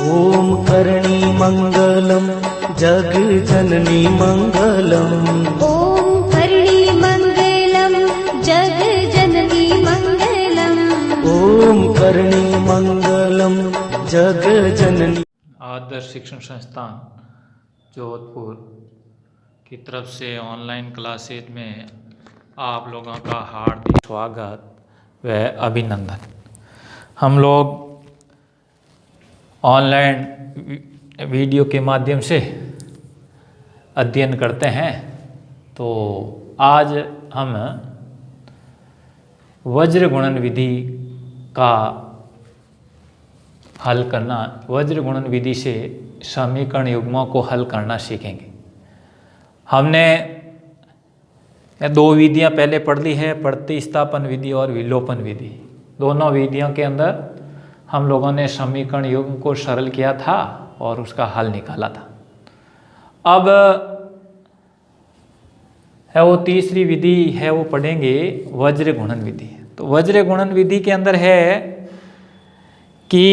ओम करणी मंगलम जग जननी मंगलम। ओम करणी मंगलम जग जननी मंगलम। ओम करणी मंगलम जग जननी। आदर्श शिक्षण संस्थान जोधपुर की तरफ से ऑनलाइन क्लासेज में आप लोगों का हार्दिक स्वागत व अभिनंदन। हम लोग ऑनलाइन वीडियो के माध्यम से अध्ययन करते हैं। तो आज हम वज्र गुणन विधि का हल करना, वज्र गुणन विधि से समीकरण युग्मों को हल करना सीखेंगे। हमने दो विधियां पहले पढ़ ली है, प्रतिस्थापन विधि और विलोपन विधि। दोनों विधियों के अंदर हम लोगों ने समीकरण युग्म को सरल किया था और उसका हल निकाला था। अब है वो तीसरी विधि है, वो पढ़ेंगे वज्र गुणन विधि। तो वज्र गुणन विधि के अंदर है कि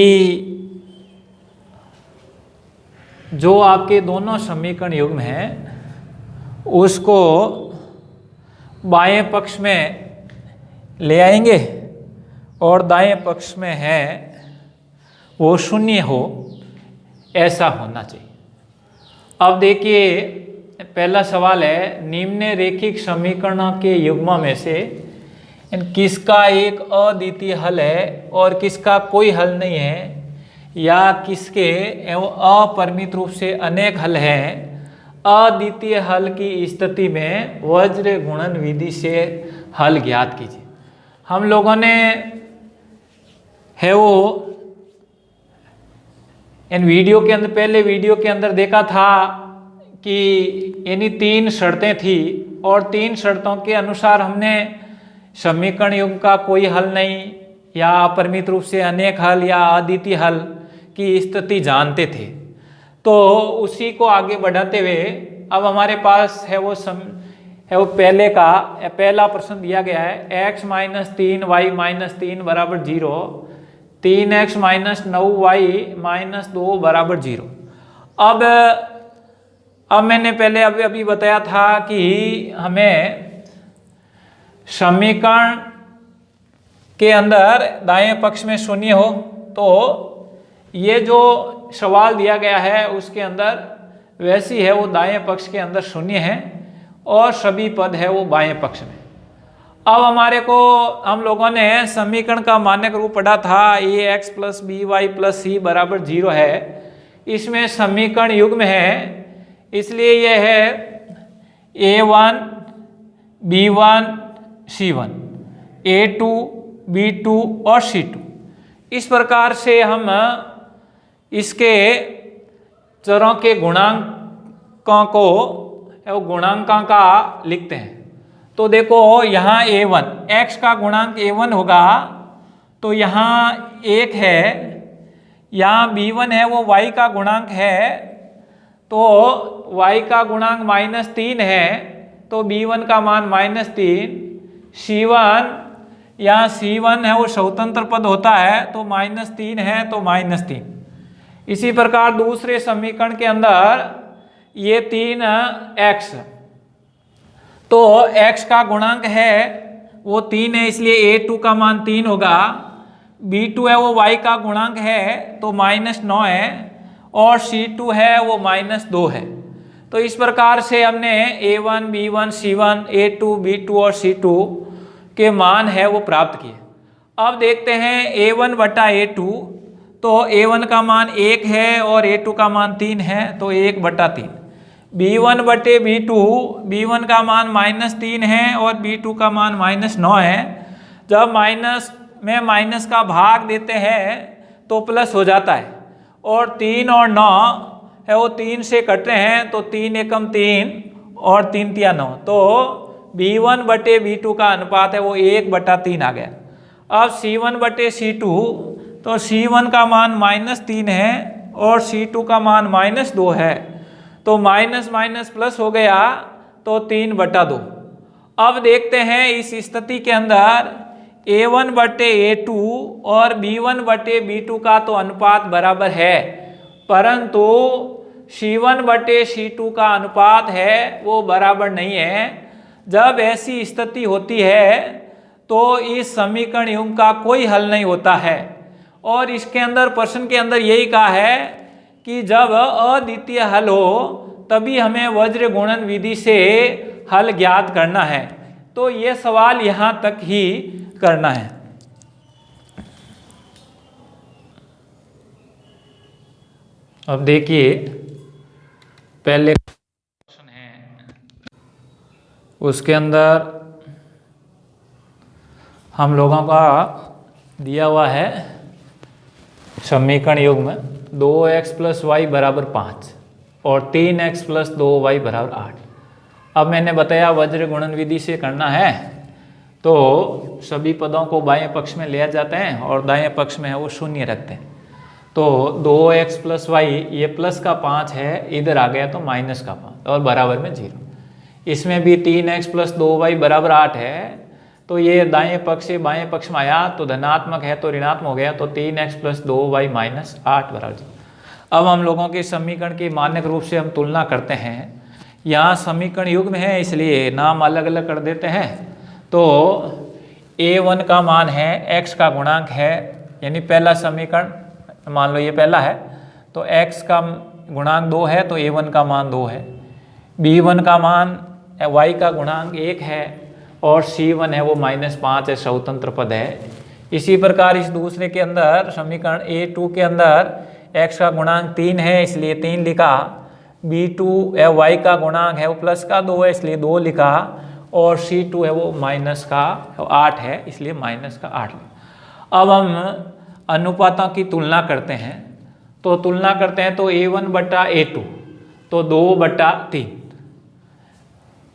जो आपके दोनों समीकरण युग्म हैं उसको बाएं पक्ष में ले आएंगे और दाएं पक्ष में है वो शून्य हो, ऐसा होना चाहिए। अब देखिए पहला सवाल है, निम्न रेखिक समीकरणों के युग्म में से किसका एक अद्वितीय हल है और किसका कोई हल नहीं है, या किसके अपरिमित रूप से अनेक हल हैं। अद्वितीय हल की स्थिति में वज्र गुणन विधि से हल ज्ञात कीजिए। हम लोगों ने है वो इन वीडियो के अंदर, पहले वीडियो के अंदर देखा था कि यानी तीन शर्तें थी और तीन शर्तों के अनुसार हमने समीकरण युग्म का कोई हल नहीं या अपरिमित रूप से अनेक हल या अद्वितीय हल की स्थिति जानते थे। तो उसी को आगे बढ़ाते हुए अब हमारे पास है वो पहला प्रश्न दिया गया है, x - 3y - 3 बराबर 0, 3x - 9y - 2 बराबर 0। अब मैंने पहले अभी बताया था कि हमें समीकरण के अंदर दाएं पक्ष में शून्य हो, तो ये जो सवाल दिया गया है उसके अंदर वैसी है वो दाएं पक्ष के अंदर शून्य है और सभी पद है वो बाएं पक्ष में। अब हम लोगों ने समीकरण का मानक रूप पढ़ा था, ax + by + c बराबर 0 है। इसमें समीकरण युग्म है, इसलिए यह है a1 b1 c1, a2 b2 और c2। इस प्रकार से हम इसके चरों के गुणांकों को गुणांकों का लिखते हैं। तो देखो यहाँ a1, x का गुणांक a1 होगा, तो यहाँ 1 है। यहाँ b1 है वो y का गुणांक है, तो y का गुणांक -3 है, तो b1 का मान -3। c1, यहाँ c1 है वो स्वतंत्र पद होता है, तो -3 है तो -3। इसी प्रकार दूसरे समीकरण के अंदर ये 3x, तो x का गुणांक है वो 3 है, इसलिए a2 का मान 3 होगा। b2 है वो y का गुणांक है तो -9 है, और c2 है वो -2 है। तो इस प्रकार से हमने a1 b1 c1 a2 b2 और c2 के मान है वो प्राप्त किए। अब देखते हैं a1 बटा a2, तो a1 का मान 1 है और a2 का मान 3 है, तो 1 बटा 3। b1 बटे b2, b1 का मान -3 है और b2 का मान -9 है। जब माइनस में माइनस का भाग देते हैं तो प्लस हो जाता है, और 3 और 9 है वो 3 से कट रहे हैं, तो 3 एकम 3 और 3 तिया 9, तो b1 बटे b2 का अनुपात है वो 1 बटा 3 आ गया। अब c1 बटे c2, तो c1 का मान -3 है और c2 का मान -2 है, तो माइनस माइनस प्लस हो गया, तो 3 बटा 2। अब देखते हैं इस स्थिति के अंदर a1 बटे a2 और b1 बटे b2 का तो अनुपात बराबर है, परंतु C1 बटे C2 का अनुपात है वो बराबर नहीं है। जब ऐसी स्थिति होती है तो इस समीकरण युग्म का कोई हल नहीं होता है। और इसके अंदर प्रश्न के अंदर यही कहा है कि जब अद्वितीय हल हो तभी हमें वज्र गुणन विधि से हल ज्ञात करना है। तो ये सवाल यहाँ तक ही करना है। अब देखिए पहले क्वेश्चन है, उसके अंदर हम लोगों का दिया हुआ है समीकरण युग्म 2x + y = 5 और 3x + 2y = 8। अब मैंने बताया वज्र गुणन विधि से करना है तो सभी पदों को बाएं पक्ष में ले जाते हैं और दाएं पक्ष में है वो शून्य रखते हैं। तो 2x + y ये प्लस का 5 है, इधर आ गया तो माइनस का 5 और बराबर में 0। इसमें भी 3x + 2y = 8 है, तो ये दाएं पक्ष से बाएं पक्ष में आया तो धनात्मक है तो ऋणात्मक हो गया, तो 3x + 2y - 8 = 0। अब हम लोगों के समीकरण की मानक रूप से हम तुलना करते हैं। यहाँ समीकरण युग्म है इसलिए नाम अलग अलग कर देते हैं। तो a1 का मान है, x का गुणांक है, यानी पहला समीकरण मान लो ये पहला है, तो x का गुणांक 2 है तो a1 का मान 2 है। b1 का मान y का गुणांक 1 है और c1 है वो -5 है, स्वतंत्र पद है। इसी प्रकार इस दूसरे के अंदर समीकरण a2 के अंदर x का गुणांक 3 है इसलिए 3 लिखा, b2 है y का गुणांक है वो प्लस का 2 है इसलिए 2 लिखा, और c2 है वो माइनस का 8 है इसलिए माइनस का 8 लिखा। अब हम अनुपातों की तुलना करते हैं, तो तुलना करते हैं तो a1 बटा a2 तो 2/3,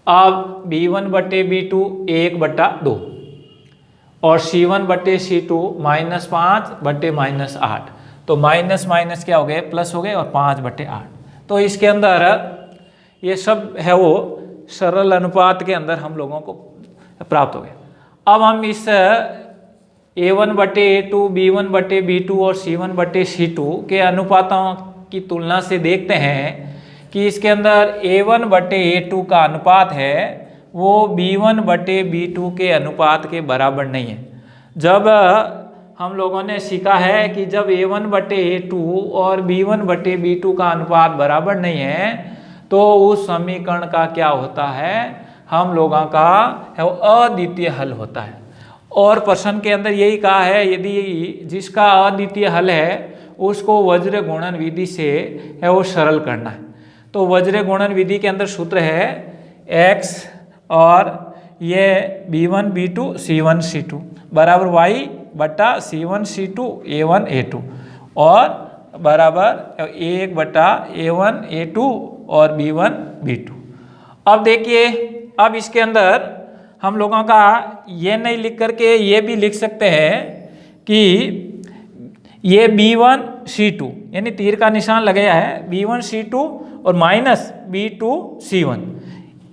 अब b1 बटे b2 1/2 और c1 बटे c2 -5 बटे -8, तो माइनस माइनस क्या हो गए प्लस हो गए और 5/8। तो इसके अंदर ये सब है वो सरल अनुपात के अंदर हम लोगों को प्राप्त हो गया। अब हम इस a1 बटे a2, b1 बटे b2 और c1 बटे c2 के अनुपातों की तुलना से देखते हैं कि इसके अंदर a1 बटे a2 का अनुपात है वो b1 बटे b2 के अनुपात के बराबर नहीं है। जब हम लोगों ने सीखा है कि जब a1 बटे a2 और b1 बटे b2 का अनुपात बराबर नहीं है तो उस समीकरण का क्या होता है, हम लोगों का है वो अद्वितीय हल होता है। और प्रश्न के अंदर यही कहा है यदि जिसका अद्वितीय हल है उसको वज्र गुणन विधि से है वो सरल करना है। तो वज्र गुणन विधि के अंदर सूत्र है x और ये b1 b2 c1 c2 बराबर y बटा c1 c2 a1 a2 और बराबर 1 बटा a1 a2 और b1 b2। अब देखिए, अब इसके अंदर हम लोगों का ये नहीं लिख करके ये भी लिख सकते हैं कि ये b1 c2 यानी तीर का निशान लगाया है b1 c2 और माइनस b2 c1,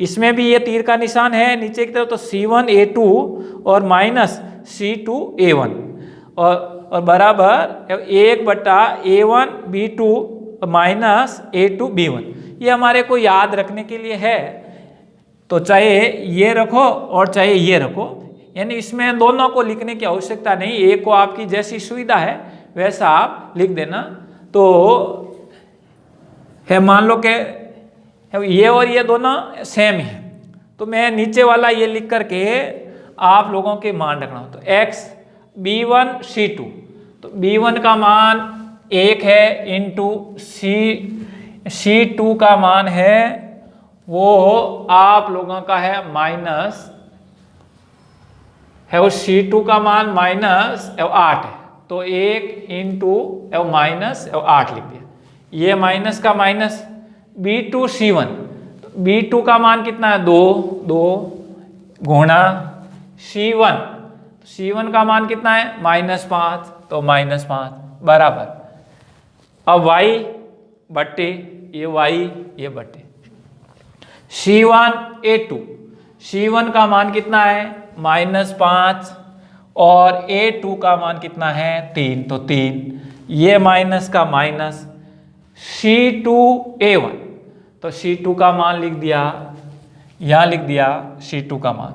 इसमें भी ये तीर का निशान है नीचे की तरफ, तो c1 a2 और माइनस c2 a1 और बराबर 1 बटा a1 b2 minus a2 b1। ये हमारे को याद रखने के लिए है, तो चाहे ये रखो और चाहे ये रखो, यानी इसमें दोनों को लिखने की आवश्यकता नहीं, एक को आपकी जैसी सुविधा है वैसा आप लिख देना। तो है मान लो कि ये और ये दोनों सेम है, तो मैं नीचे वाला ये लिख करके आप लोगों के मान रखना। तो x b1 c2, तो b1 का मान 1 है इंटू c2 का मान है वो आप लोगों का है माइनस है वो c2 का मान -8 है, तो 1 इंटू -8 लिख दिया। ये माइनस का माइनस b2 c1, b2 का मान कितना है 2 गुणा c1 का मान कितना है -5, तो -5 बराबर अब y बट्टे ये y ये बट्टे c1 a2, c1 का मान कितना है -5 और a2 का मान कितना है 3, तो 3 ये माइनस का माइनस C2A1, तो C2 का मान लिख दिया, यहाँ लिख दिया C2 का मान,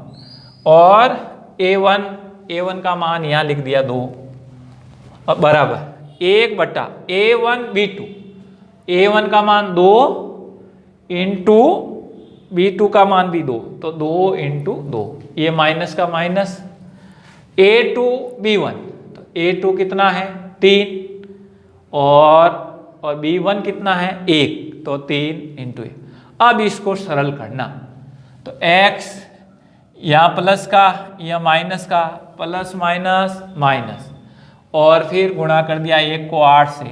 और A1 का मान यहाँ लिख दिया 2, और बराबर 1/A1B2, A1 का मान 2 इंटू B2 का मान भी 2, तो 2 इंटू 2, ये माइनस का माइनस, A2B1, तो A2 कितना है 3, और B1 कितना है 1, तो 3 इंटू 1। अब इसको सरल करना, तो x यहाँ प्लस का या माइनस का, प्लस माइनस माइनस, और फिर गुणा कर दिया 1 को 8 से,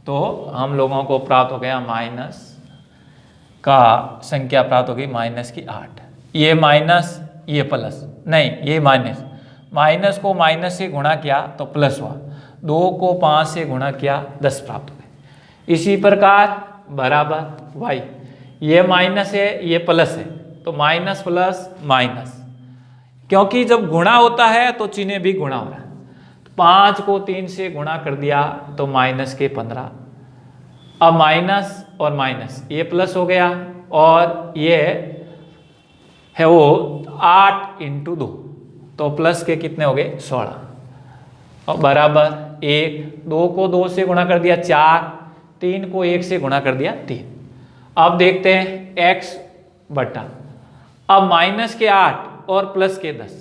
तो हम लोगों को प्राप्त हो गया माइनस का संख्या प्राप्त होगी माइनस की 8। ये माइनस, ये प्लस, नहीं ये माइनस, माइनस को माइनस से गुणा किया तो प्लस हुआ, 2 को 5 से गुणा किया 10 प्राप्त हो गए। इसी प्रकार बराबर y, ये माइनस है ये प्लस है, तो माइनस प्लस माइनस, क्योंकि जब गुणा होता है तो चिन्ह भी गुणा हो रहा है, तो 5 को 3 से गुणा कर दिया तो माइनस के 15, अब माइनस और माइनस ये प्लस हो गया, और ये है वो 8 इंटू 2, तो प्लस के कितने हो गए 16, और बराबर 1, 2 को 2 से गुणा कर दिया 4, 3 को 1 से गुणा कर दिया 3। अब देखते हैं x बटा, अब माइनस के 8 और प्लस के 10,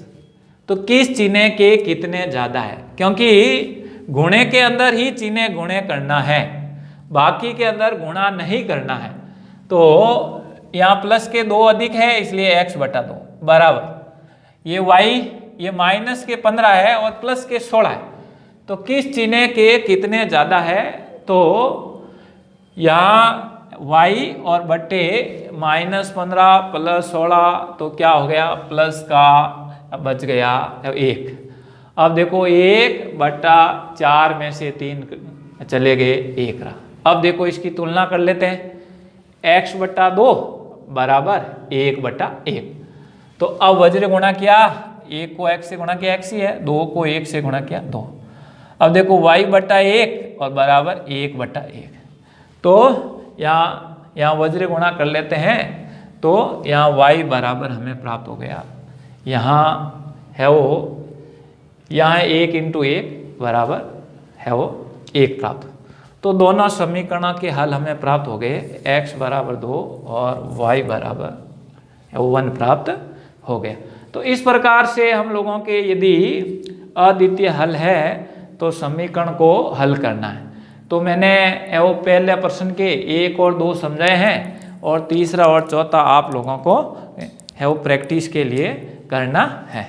तो किस चिन्ह के कितने ज़्यादा है, क्योंकि गुणे के अंदर ही चिन्ह गुणे करना है, बाकी के अंदर गुणा नहीं करना है। तो यहाँ प्लस के 2 अधिक है, इसलिए x बटा 2 बराबर ये y, ये माइनस के 15 है और प्लस के 16 है, तो किस चिन्ह के कितने ज़्यादा है, तो यहाँ y और बटे -15 प्लस 16, तो क्या हो गया प्लस का बच गया 1। अब देखो 1/4 में से 3 चले गए, 1 रहा। अब देखो इसकी तुलना कर लेते हैं, x बटा 2 बराबर 1/1, तो अब वज्र गुणा किया, 1 को x से गुणा किया x ही है, 2 को 1 से गुणा किया 2। अब देखो y बटा 1 और बराबर 1/1, तो यहाँ वज्र गुणा कर लेते हैं, तो यहाँ y बराबर हमें प्राप्त हो गया, यहाँ है वो, यहाँ 1 इंटू 1 बराबर है वो 1 प्राप्त। तो दोनों समीकरणों के हल हमें प्राप्त हो गए, x बराबर 2 और y बराबर 1 प्राप्त हो गया। तो इस प्रकार से हम लोगों के यदि अद्वितीय हल है तो समीकरण को हल करना है। तो मैंने वो पहले प्रश्न के 1 और 2 समझाए हैं, और तीसरा और चौथा आप लोगों को है वो प्रैक्टिस के लिए करना है।